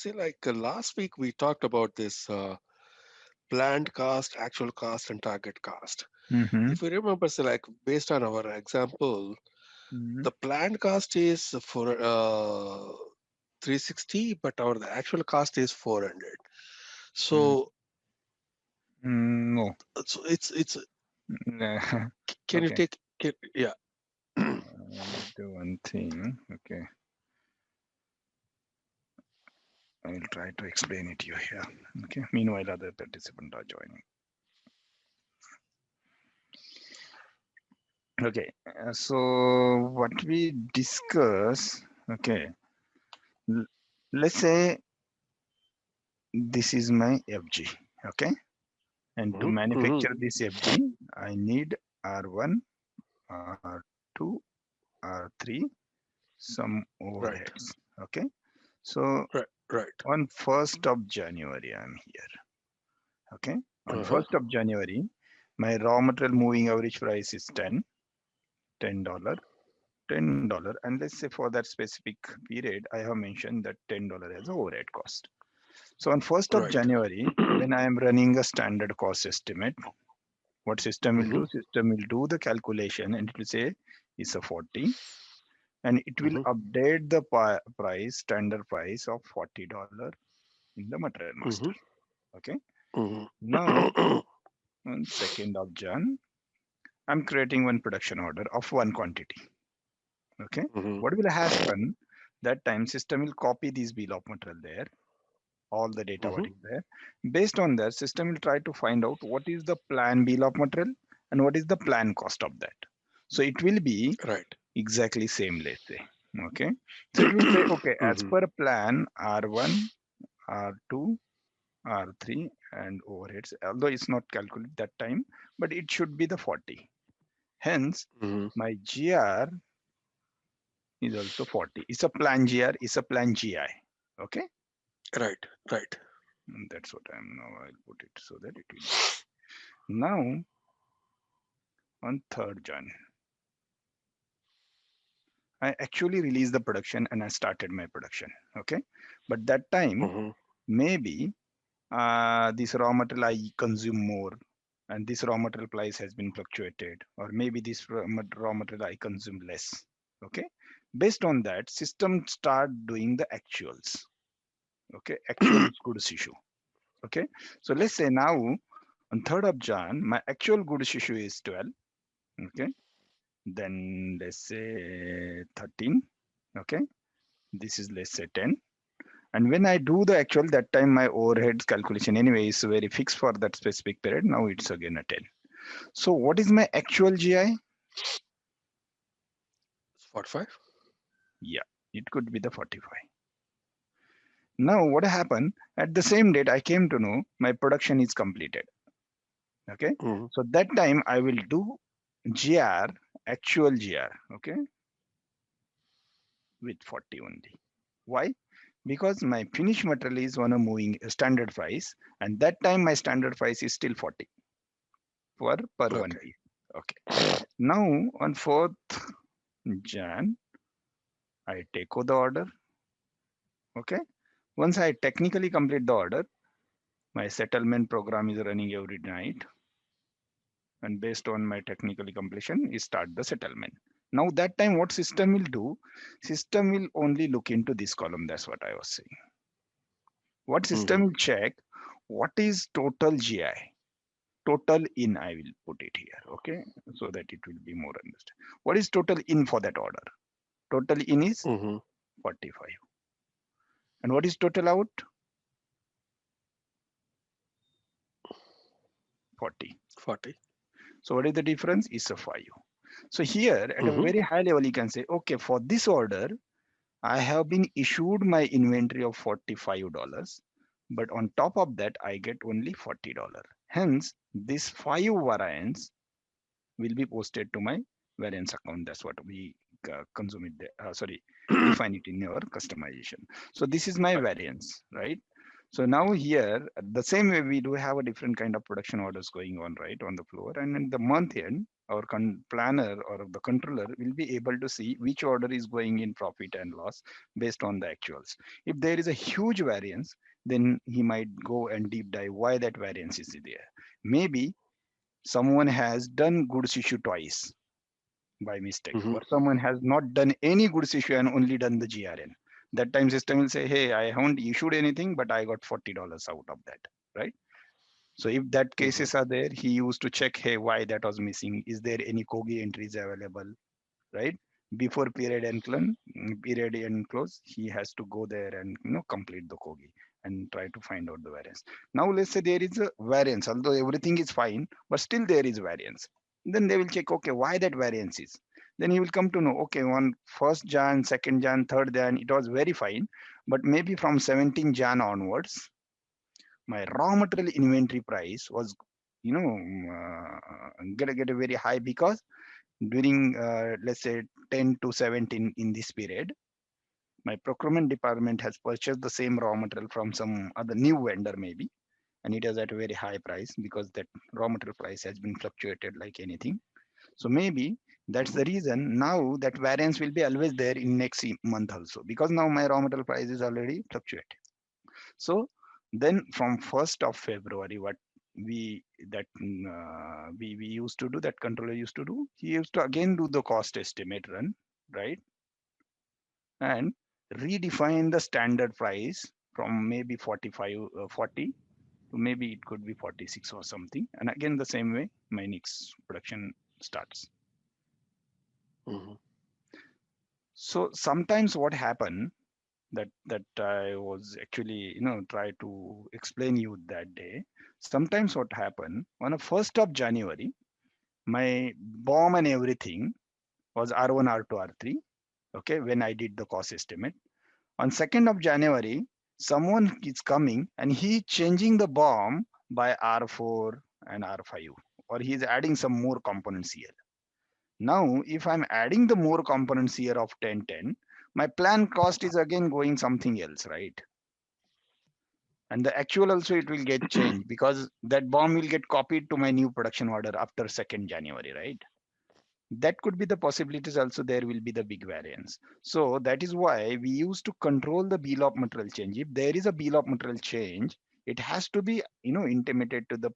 see, like last week we talked about this planned cost, actual cost, and target cost. Mm-hmm. If you remember, so like based on our example, Mm-hmm. the planned cost is for 360, but our the actual cost is 400. So, No. so it's can you Okay. take yeah. Let's do one thing. Okay. I will try to explain it to you here. Okay. Meanwhile, other participants are joining. Okay. So what we discuss. Okay. l- Let's say this is my FG. Okay. And to Mhm, mhm. manufacture this FG, I need R1, R2, R3, some Right, overheads. Okay. So right, right. on 1st of January, I'm here. Okay. On Uh-huh. 1st of January, my raw material moving average price is $10, $10. And let's say for that specific period, I have mentioned that $10 as a overhead cost. So on 1st of Right. January, when I am running a standard cost estimate, what system will Mhm, do? System will do the calculation and it will say it's a 40 and it will mhm, update the price, standard price of $40 in the material master. mhm, Okay. mhm. Now on 2nd of Jan, I'm creating one production order of one quantity. Okay. Mhm, What will happen? That time system will copy this bill of material there, all the data what mhm. is there. Based on that, system will try to find out what is the plan bill of material and what is the plan cost of that. So it will be Right. exactly same, let's say. Okay. So it will say, okay, as Mhm, per plan, R1, R2, R3, and overheads, although it's not calculated that time, but it should be the 40. Hence, mhm. my GR is also 40. It's a plan GR, it's a plan GI. Okay. Right, right. That's what I'm now. I'll put it so that it will be. Now, on 3rd Jan, I actually released the production and I started my production. Okay. But that time, Mhm, maybe this raw material I consume more and this raw material price has been fluctuated, or maybe this raw material I consume less. Okay. Based on that, system start doing the actuals. Okay. Actual goods issue. Okay. So let's say now on 3rd of Jan, my actual goods issue is 12. Okay. Then let's say 13. Okay. This is let's say 10. And when I do the actual, that time my overheads calculation anyway is very fixed for that specific period. Now it's again a 10. So what is my actual GI? 45. Yeah, it could be the 45. Now what happened? At the same date, I came to know my production is completed. Okay. Mhm, So that time I will do GR, actual GR. Okay. With 40 only. Why? Because my finished material is on a moving standard price, and that time my standard price is still 40 per one okay. piece. Okay. Now on 4th Jan, I take over the order. Okay. Once I technically complete the order, my settlement program is running every night, and based on my technically completion, is start the settlement. Now that time, what system will do? System will only look into this column. That's what I was saying. What system Mhm, will check? What is total GI? Total in, I will put it here. Okay. So that it will be more understood. What is total in for that order? Total in is mhm. 45. And what is total out? 40. 40. So what is the difference? Is a 5. So here at a Mhm, very high level, you can say, okay, for this order, I have been issued my inventory of $45, but on top of that, I get only $40. Hence, this 5 variance will be posted to my variance account. That's what we consume it there. Sorry, define it in our customization. So this is my right. variance, right? So now here, the same way we do have a different kind of production orders going on, right, on the floor. And in the month end, our planner or the controller will be able to see which order is going in profit and loss based on the actuals. If there is a huge variance, then he might go and deep dive why that variance is there. Maybe someone has done goods issue twice by mistake, Mm-hmm. or someone has not done any goods issue and only done the GRN. That time system will say, hey, I haven't issued anything, but I got $40 out of that, right? So if that Mm-hmm. cases are there, he used to check, hey, why that was missing? Is there any Kogi entries available, right? Before period end close, he has to go there and complete the Kogi and try to find out the variance. Now let's say there is a variance, although everything is fine, but still there is variance. Then they will check, okay, why that variance is. Then he will come to know, okay, on 1st Jan, 2nd Jan, 3rd Jan, it was very fine, but maybe from 17 Jan onwards, my raw material inventory price was get a very high because during let's say 10 to 17 in this period, my procurement department has purchased the same raw material from some other new vendor maybe, and it is at a very high price because that raw material price has been fluctuated like anything. So maybe that's the reason now that variance will be always there in next month also, because now my raw material price is already fluctuated. So then from 1st of February, what we used to do, that controller used to do, he used to again do the cost estimate run, right? And redefine the standard price from maybe 45, 40 to maybe it could be 46 or something. And again, the same way, my next production starts. Mm-hmm. So sometimes what happened, that I was actually try to explain you that day. Sometimes what happened on the 1st of January, my BOM and everything was R1, R2, R3. Okay, when I did the cost estimate on 2nd of January, someone is coming and he changing the BOM by R4 and R5, or he is adding some more components here. Now, if I'm adding the more components here of 1010, my plan cost is again going something else, right? And the actual also it will get changed because that bomb will get copied to my new production order after 2nd January, right? That could be the possibilities also. There will be the big variance. So that is why we used to control the bill of material change. If there is a bill of material change, it has to be intimated to the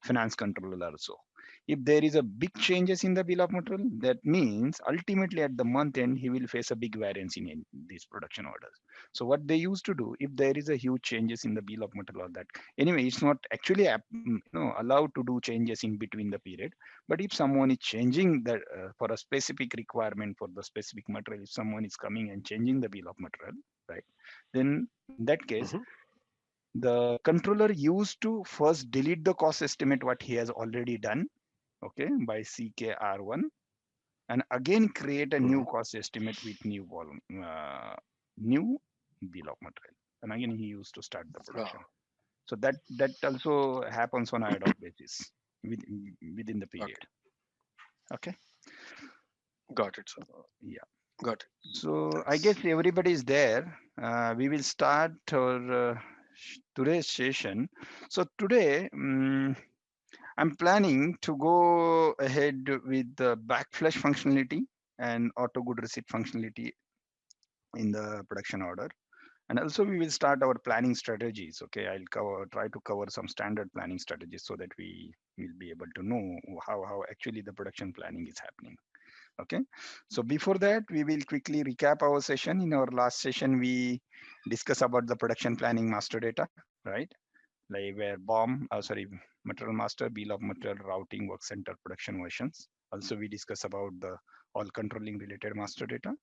finance controller also. If there is a big changes in the bill of material, that means ultimately at the month end he will face a big variance in these production orders. So what they used to do, if there is a huge changes in the bill of material, or that anyway it's not actually allowed to do changes in between the period. But if someone is changing that for a specific requirement for the specific material, if someone is coming and changing the bill of material, right, then in that case, Mm-hmm. the controller used to first delete the cost estimate what he has already done, okay, by CKR1, and again create a Mm-hmm. new cost estimate with new volume, new bill of material, and again he used to start the production. Ah, So that also happens on ad hoc basis within the period. okay. Okay. Got it, sir. Yeah. Got it. So I guess Thanks. everybody is there. We will start our today's session. So today, I'm planning to go ahead with the backflush functionality and auto good receipt functionality in the production order. And also we will start our planning strategies. Okay, try to cover some standard planning strategies so that we will be able to know how actually the production planning is happening. Okay, so before that we will quickly recap our session. In our last session we discuss about the production planning master data, right? Like where material master, bill of material, routing, work center, production versions. Also we discuss about the all controlling related master data,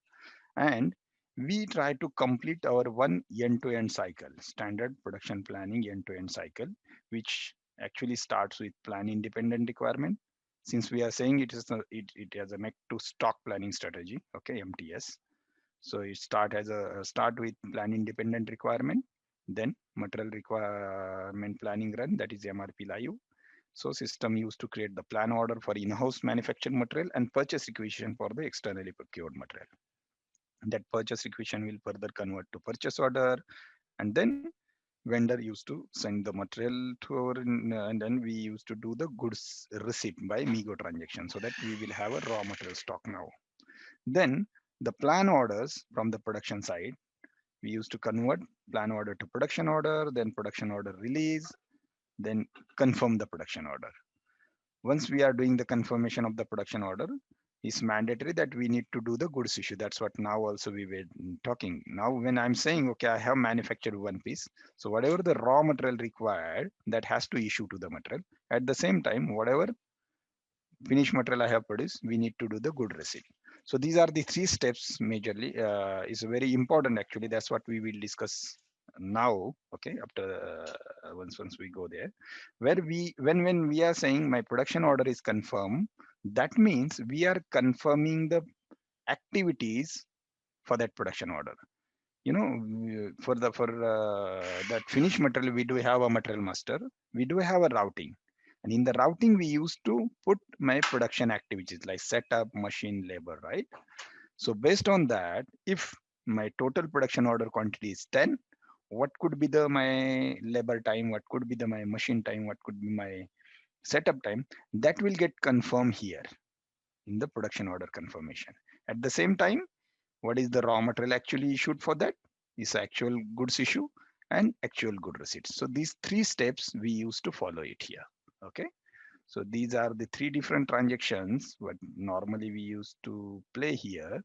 and we try to complete our one end-to-end cycle, standard production planning end-to-end cycle, which actually starts with plan independent requirement. Since we are saying it has a make to stock planning strategy, okay, MTS. So it start with plan independent requirement, then material requirement planning run, that is MRP live. So system used to create the plan order for in-house manufactured material and purchase requisition for the externally procured material. That purchase requisition will further convert to purchase order, and then vendor used to send the material to our and then we used to do the goods receipt by Migo transaction, so that we will have a raw material stock now. Then the plan orders from the production side, we used to convert plan order to production order, then production order release, then confirm the production order. Once we are doing the confirmation of the production order, it's mandatory that we need to do the goods issue. That's what now also we were talking. Now when I'm saying, okay, I have manufactured one piece, so whatever the raw material required, that has to issue to the material. At the same time, whatever finished material I have produced, we need to do the good receipt. So these are the three steps majorly. Is very important actually. That's what we will discuss now. Okay, after once we go there, where we when we are saying my production order is confirmed, that means we are confirming the activities for that production order. You know, for that finished material, we do have a material master, we do have a routing, and in the routing we used to put my production activities like setup, machine, labor, right? So based on that, if my total production order quantity is 10, what could be the my labor time, what could be the my machine time, what could be my setup time, that will get confirmed here in the production order confirmation. At the same time, what is the raw material actually issued for that is actual goods issue and actual good receipts. So these three steps we used to follow it here. Okay, so these are the three different transactions what normally we used to play here.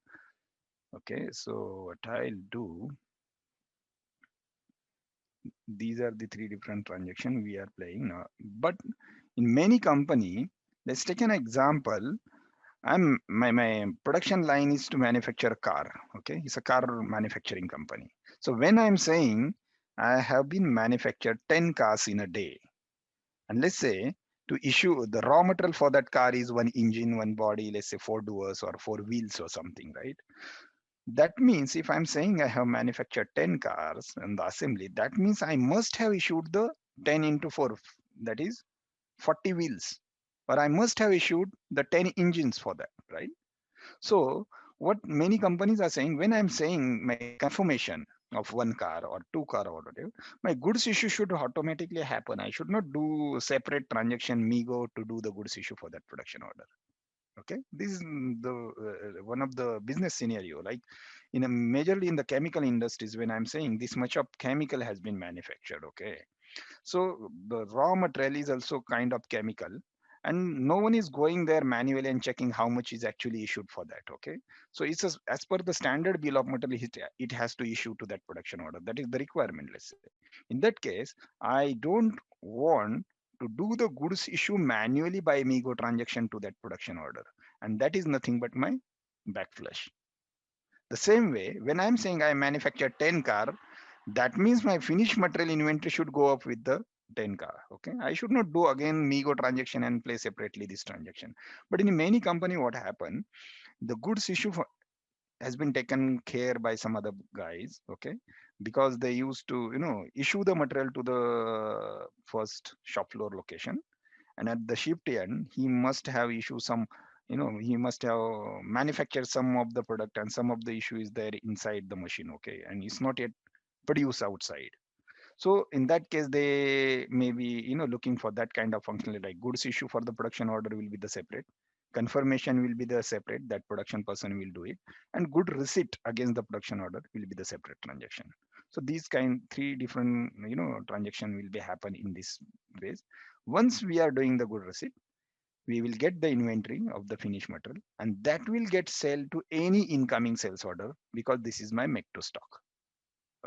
Okay, so what I'll do, these are the three different transactions we are playing now. But in many company, let's take an example. My production line is to manufacture a car. Okay, it's a car manufacturing company. So when I'm saying I have been manufactured 10 cars in a day, and let's say to issue the raw material for that car is one engine, one body, let's say four doors or four wheels or something, right? That means if I'm saying I have manufactured 10 cars in the assembly, that means I must have issued the 10 into 4, that is 40 wheels, or I must have issued the 10 engines for that, right? So what many companies are saying, when I'm saying my confirmation of one car or two car or whatever, my goods issue should automatically happen. I should not do separate transaction Migo to do the goods issue for that production order. Okay, this is the one of the business scenario, like in a majorly in the chemical industries, when I'm saying this much of chemical has been manufactured. Okay, so the raw material is also kind of chemical, and no one is going there manually and checking how much is actually issued for that. Okay, so it's as per the standard bill of material, it has to issue to that production order. That is the requirement, let's say. In that case, I don't want to do the goods issue manually by Migo transaction to that production order, and that is nothing but my backflush. The same way, when I'm saying I manufacture 10 car, that means my finished material inventory should go up with the 10 car. Okay, I should not do again Migo transaction and play separately this transaction. But in many company, what happened, the goods issue has been taken care by some other guys. Okay, because they used to issue the material to the first shop floor location, and at the shift end he must have issued some, he must have manufactured some of the product, and some of the issue is there inside the machine. Okay, and it's not yet produced outside. So in that case, they may be looking for that kind of functionality, like goods issue for the production order will be the separate, confirmation will be the separate, that production person will do it, and good receipt against the production order will be the separate transaction. So these kind three different transaction will be happen in this ways. Once we are doing the good receipt, we will get the inventory of the finished material, and that will get sell to any incoming sales order, because this is my make to stock.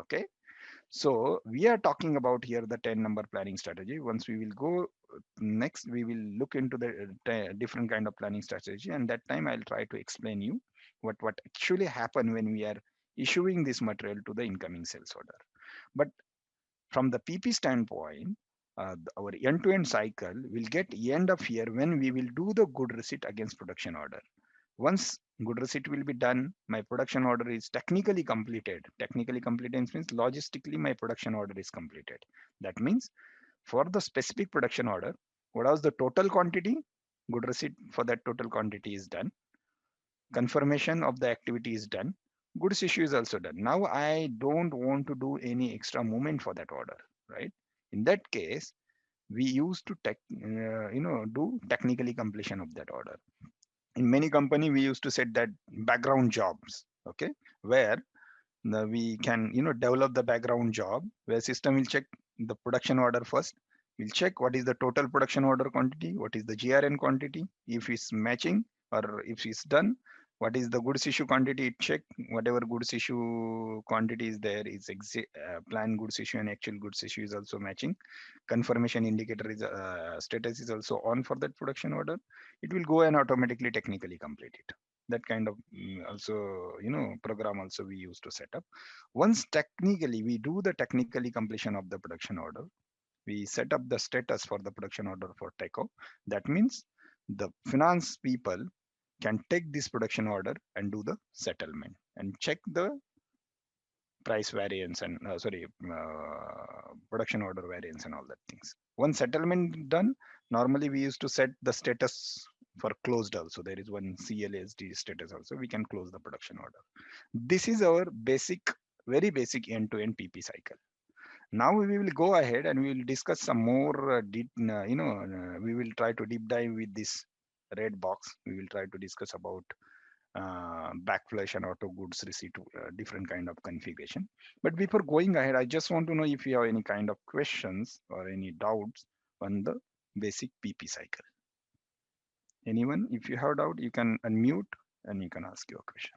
Okay, so we are talking about here the 10 number planning strategy. Once we will go next, we will look into the different kind of planning strategy, and that time I'll try to explain you what actually happen when we are issuing this material to the incoming sales order. But from the PP standpoint, our end-to-end cycle will get end of here when we will do the good receipt against production order. Once good receipt will be done, my production order is technically completed. Technically completed means logistically my production order is completed. That means for the specific production order, what was the total quantity? Good receipt for that total quantity is done. Confirmation of the activity is done. Goods issue is also done. Now I don't want to do any extra movement for that order, right? In that case, we used to do technically completion of that order. In many company, we used to set that background jobs, okay, where we can develop the background job where system will check the production order first. We'll check what is the total production order quantity, what is the GRN quantity, if it's matching or if it's done, what is the goods issue quantity, it check whatever goods issue quantity is there is planned goods issue and actual goods issue is also matching. Confirmation indicator is status is also on for that production order. It will go and automatically technically complete it. That kind of also program also we used to set up. Once technically we do the technically completion of the production order, we set up the status for the production order for takeoff. That means the finance people can take this production order and do the settlement and check the price variance and production order variance and all that things. Once settlement done, normally we used to set the status for closed also. There is one CLSD status also. We can close the production order. This is our basic, very basic end-to-end PP cycle. Now we will go ahead and we will discuss some more we will try to deep dive with this red box. We will try to discuss about backflush and auto goods receipt, different kind of configuration. But before going ahead, I just want to know if you have any kind of questions or any doubts on the basic PP cycle. Anyone, if you have doubt, you can unmute and you can ask your question.